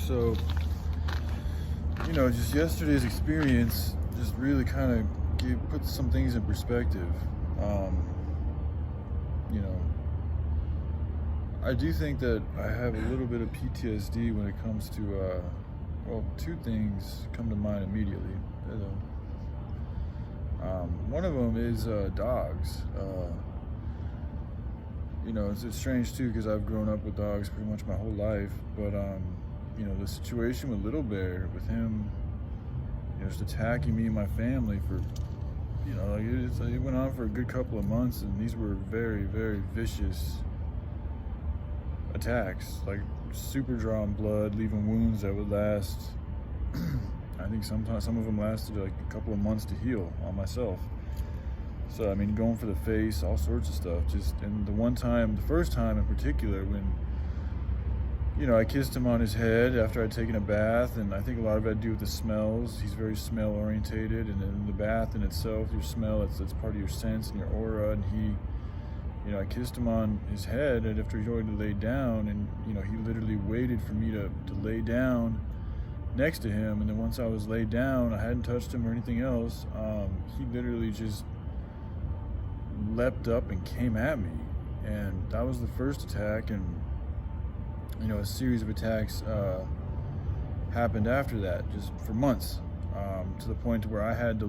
So, just yesterday's experience just really kind of put some things in perspective. I do think that I have a little bit of PTSD when it comes to, two things come to mind immediately. One of them is dogs. It's strange too because I've grown up with dogs pretty much my whole life, but the situation with Little Bear, with him, just attacking me and my family for, it went on for a good couple of months, and these were very, very vicious attacks, like super drawing blood, leaving wounds that would last. I think sometimes some of them lasted like a couple of months to heal on myself. So going for the face, all sorts of stuff. And the first time in particular, when I kissed him on his head after I'd taken a bath, and I think a lot of it had to do with the smells. He's very smell orientated, and then the bath in itself, your smell, it's part of your sense and your aura. And I kissed him on his head, and after he already laid down, and he literally waited for me to lay down next to him. And then once I was laid down, I hadn't touched him or anything else. He literally just leapt up and came at me, and that was the first attack. And a series of attacks happened after that, just for months, to the point to where I had to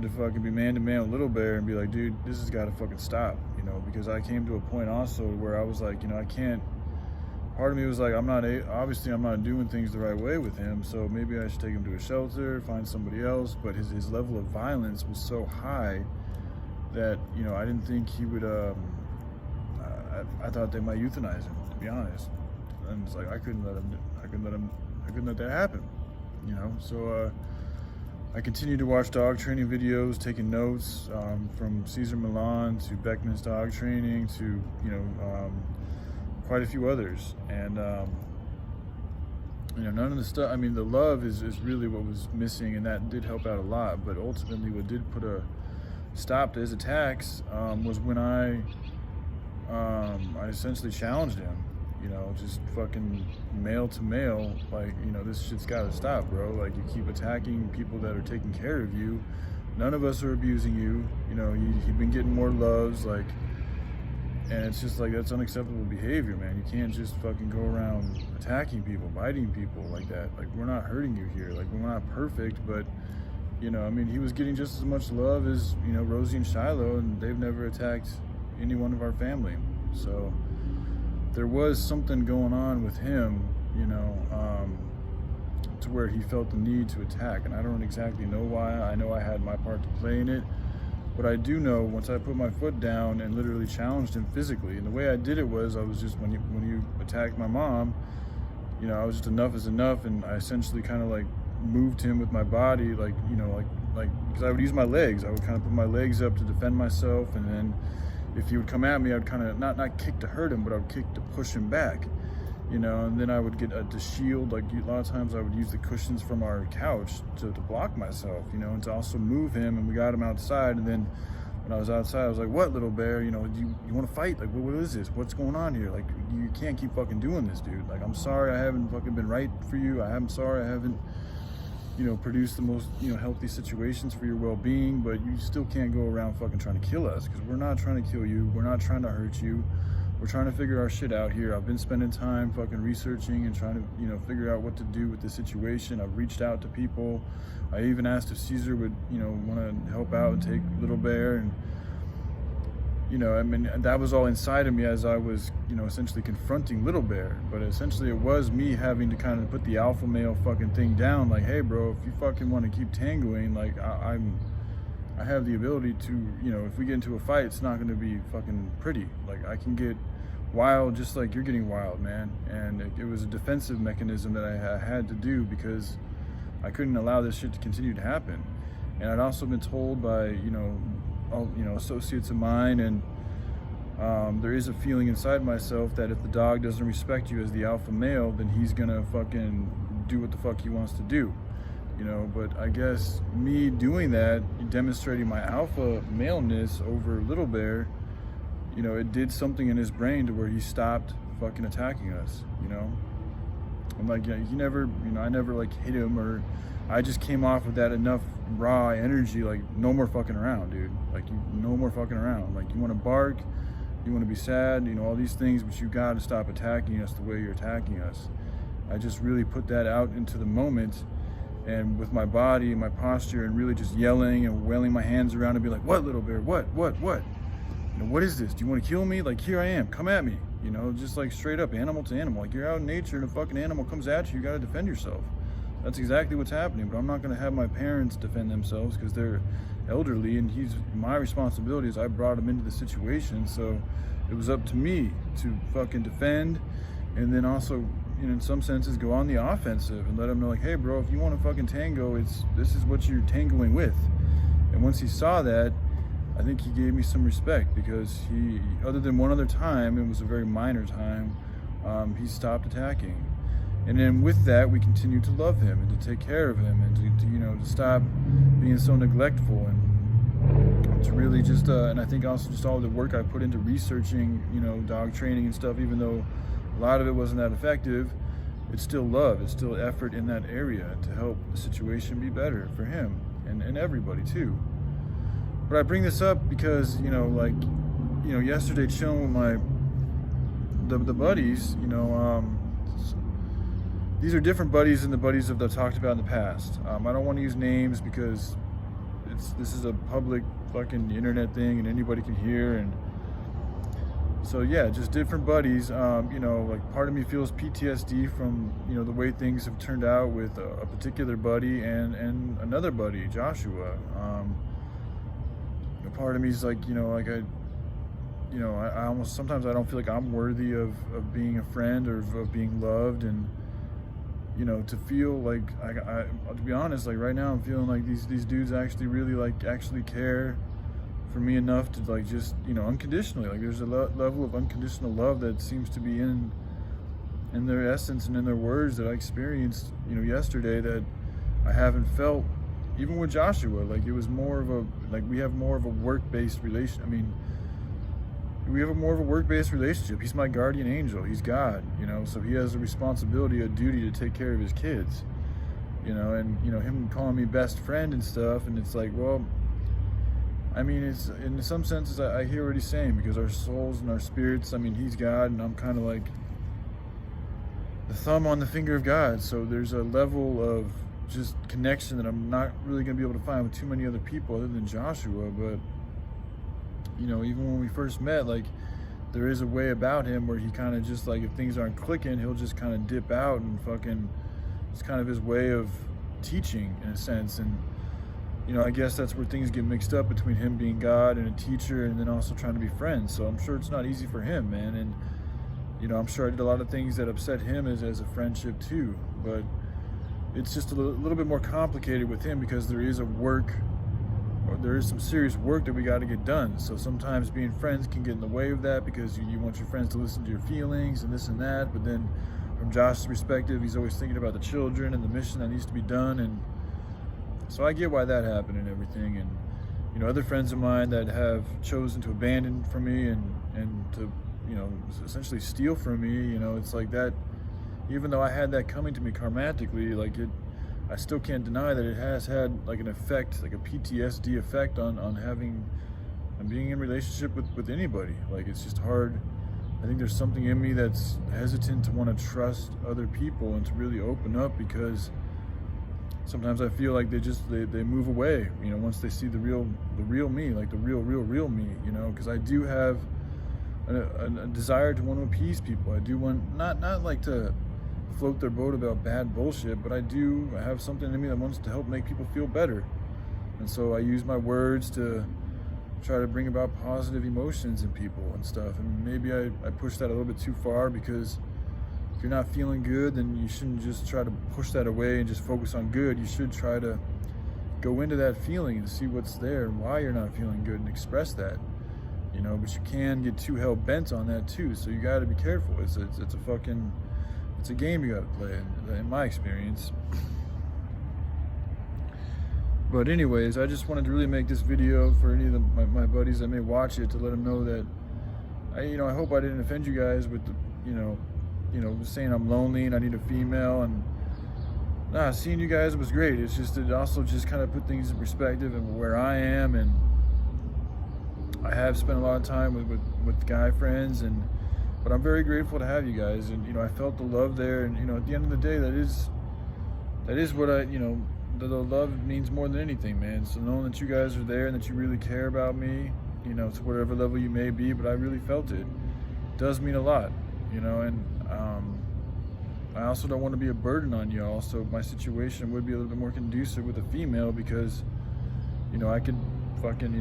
fucking be man to man with Little Bear and be like, dude, this has got to fucking stop, because I came to a point also where I was like, I can't. Part of me was like, I'm not doing things the right way with him, so maybe I should take him to a shelter, find somebody else. But his level of violence was so high that I didn't think he would. I thought they might euthanize him, to be honest. And it's like I couldn't let that happen. So I continued to watch dog training videos, taking notes from Cesar Milan to Beckman's dog training to quite a few others. And none of the stuff. The love is really what was missing, and that did help out a lot. But ultimately, what did put a stop to his attacks was when I essentially challenged him, just fucking male to male, like, this shit's gotta stop, bro. Like, you keep attacking people that are taking care of you. None of us are abusing you. You've been getting more loves, like, and it's just like, that's unacceptable behavior, man. You can't just fucking go around attacking people, biting people like that. Like, we're not hurting you here. Like, we're not perfect, but he was getting just as much love as, Rosie and Shiloh, and they've never attacked any one of our family. So there was something going on with him, to where he felt the need to attack, and I don't exactly know why. I know I had my part to play in it, but I do know once I put my foot down and literally challenged him physically, and the way I did it was, I was just, when you attacked my mom, I was just, enough is enough, and I essentially kind of like moved him with my body, like because I would use my legs. I would kind of put my legs up to defend myself, and then if he would come at me, I'd kind of not kick to hurt him, but I would kick to push him back, and then I would get the shield. Like, a lot of times I would use the cushions from our couch to block myself, and to also move him. And we got him outside, and then when I was outside, I was like, what, Little Bear, you want to fight? Like, what is this? What's going on here? Like, you can't keep fucking doing this, dude. Like, I'm sorry I haven't fucking been right for you. I'm sorry I haven't produce the most, healthy situations for your well-being, but you still can't go around fucking trying to kill us, because we're not trying to kill you. We're not trying to hurt you. We're trying to figure our shit out here. I've been spending time fucking researching and trying to, figure out what to do with the situation. I've reached out to people. I even asked if Caesar would, want to help out and take Little Bear, and that was all inside of me as I was, essentially confronting Little Bear. But essentially it was me having to kind of put the alpha male fucking thing down. Like, hey, bro, if you fucking want to keep tangoing, like, I have the ability to, if we get into a fight, it's not going to be fucking pretty. Like, I can get wild just like you're getting wild, man. And it was a defensive mechanism that I had to do, because I couldn't allow this shit to continue to happen. And I'd also been told by, associates of mine, and there is a feeling inside myself that if the dog doesn't respect you as the alpha male, then he's gonna fucking do what the fuck he wants to do, but I guess me doing that, demonstrating my alpha maleness over Little Bear, it did something in his brain to where he stopped fucking attacking us, I'm like, yeah, he never, I never like hit him, or I just came off with that enough raw energy, like, no more fucking around, dude. Like, no more fucking around. Like, you want to bark, you want to be sad, all these things, but you got to stop attacking us the way you're attacking us. I just really put that out into the moment, and with my body and my posture, and really just yelling and wailing my hands around and be like, what, little bear, what? What is this? Do you want to kill me? Like, here I am, come at me. Just like straight up, animal to animal. Like, you're out in nature and a fucking animal comes at you, you got to defend yourself. That's exactly what's happening. But I'm not going to have my parents defend themselves because they're elderly, and my responsibility is I brought them into the situation. So it was up to me to fucking defend, and then also, in some senses, go on the offensive and let them know, like, hey bro, if you want to fucking tango, this is what you're tangoing with. And once he saw that, I think he gave me some respect, because he, other than one other time, it was a very minor time, he stopped attacking. And then with that, we continued to love him and to take care of him, and to stop being so neglectful, and to really just, and I think also just all the work I put into researching, dog training and stuff, even though a lot of it wasn't that effective, it's still love, it's still effort in that area to help the situation be better for him and everybody too. But I bring this up because, yesterday chilling with the buddies, these are different buddies than the buddies that I've talked about in the past. I don't want to use names because this is a public fucking internet thing and anybody can hear, and so yeah, just different buddies. Like, part of me feels PTSD from, the way things have turned out with a particular buddy and another buddy, Joshua. Part of me is like, I almost, sometimes I don't feel like I'm worthy of being a friend or of being loved, and to feel like I to be honest, like right now I'm feeling like these dudes actually really actually care for me enough to just unconditionally, like there's a level of unconditional love that seems to be in their essence and in their words that I experienced yesterday, that I haven't felt even with Joshua. Like, it was more of we have more of a work-based relation. We have more of a work-based relationship. He's my guardian angel. He's God, so he has a responsibility, a duty to take care of his kids, and him calling me best friend and stuff. And it's like, well, it's, in some senses, I hear what he's saying, because our souls and our spirits, he's God, and I'm kind of like the thumb on the finger of God. So there's a level of just connection that I'm not really going to be able to find with too many other people other than Joshua. But even when we first met, like, there is a way about him where he kind of just, like, if things aren't clicking, he'll just kind of dip out, and fucking, it's kind of his way of teaching in a sense. And I guess that's where things get mixed up between him being God and a teacher, and then also trying to be friends. So I'm sure it's not easy for him, man. And I'm sure I did a lot of things that upset him as a friendship too, but it's just a little bit more complicated with him, because there is some serious work that we got to get done. So sometimes being friends can get in the way of that, because you want your friends to listen to your feelings and this and that. But then from Josh's perspective, he's always thinking about the children and the mission that needs to be done. And so I get why that happened and everything. And other friends of mine that have chosen to abandon from me and to essentially steal from me, it's like that. Even though I had that coming to me karmatically, I still can't deny that it has had like an effect, like a PTSD effect on being in relationship with anybody. Like, it's just hard. I think there's something in me that's hesitant to want to trust other people and to really open up, because sometimes I feel like they move away, once they see the real me, like the real me, because I do have a desire to want to appease people. I do want, not like to float their boat about bad bullshit, but I do have something in me that wants to help make people feel better. And so I use my words to try to bring about positive emotions in people and stuff. And maybe I push that a little bit too far, because if you're not feeling good, then you shouldn't just try to push that away and just focus on good. You should try to go into that feeling and see what's there and why you're not feeling good, and express that. But you can get too hell-bent on that too, so you got to be careful. It's a game you got to play, in my experience. But anyways, I just wanted to really make this video for any of my buddies that may watch it, to let them know that I hope I didn't offend you guys with was saying I'm lonely and I need a female, and seeing you guys was great. It's just, it also just kind of put things in perspective and where I am, and I have spent a lot of time with guy friends, but I'm very grateful to have you guys, and I felt the love there, and at the end of the day, that is what the love means more than anything, man. So knowing that you guys are there and that you really care about me, to whatever level you may be, but I really felt it. It does mean a lot, and I also don't want to be a burden on y'all, so my situation would be a little bit more conducive with a female, because I could fucking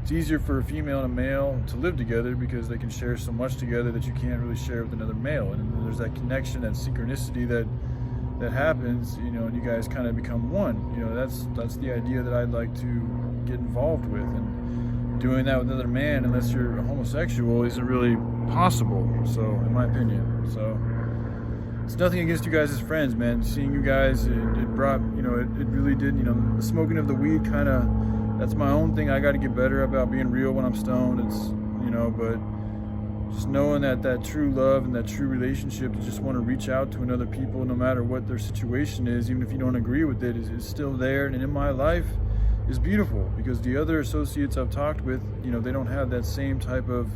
it's easier for a female and a male to live together because they can share so much together that you can't really share with another male, and there's that connection, that synchronicity that happens, and you guys kind of become one. That's the idea that I'd like to get involved with, and doing that with another man, unless you're a homosexual, isn't really possible, so in my opinion. So it's nothing against you guys as friends, man. Seeing you guys, it brought, it really did, the smoking of the weed kind of, that's my own thing. I got to get better about being real when I'm stoned. It's, but just knowing that true love and that true relationship, to just want to reach out to another people, no matter what their situation is, even if you don't agree with it, is still there. And in my life is beautiful, because the other associates I've talked with, they don't have that same type of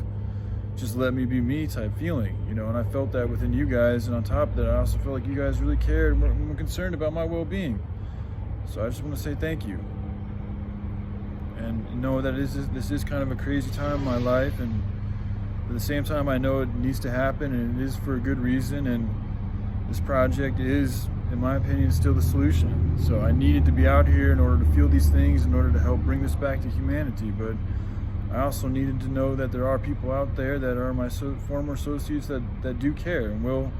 just let me be me type feeling, and I felt that within you guys. And on top of that, I also felt like you guys really cared and were concerned about my well-being. So I just want to say thank you, and know that this is kind of a crazy time in my life, and at the same time I know it needs to happen, and it is for a good reason, and this project is, in my opinion, still the solution. So I needed to be out here in order to feel these things, in order to help bring this back to humanity, but I also needed to know that there are people out there that are my former associates that do care and will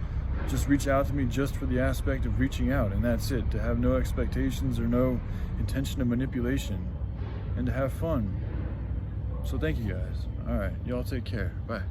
just reach out to me just for the aspect of reaching out, and that's it. To have no expectations or no intention of manipulation, and to have fun. So thank you guys. All right, y'all take care. Bye.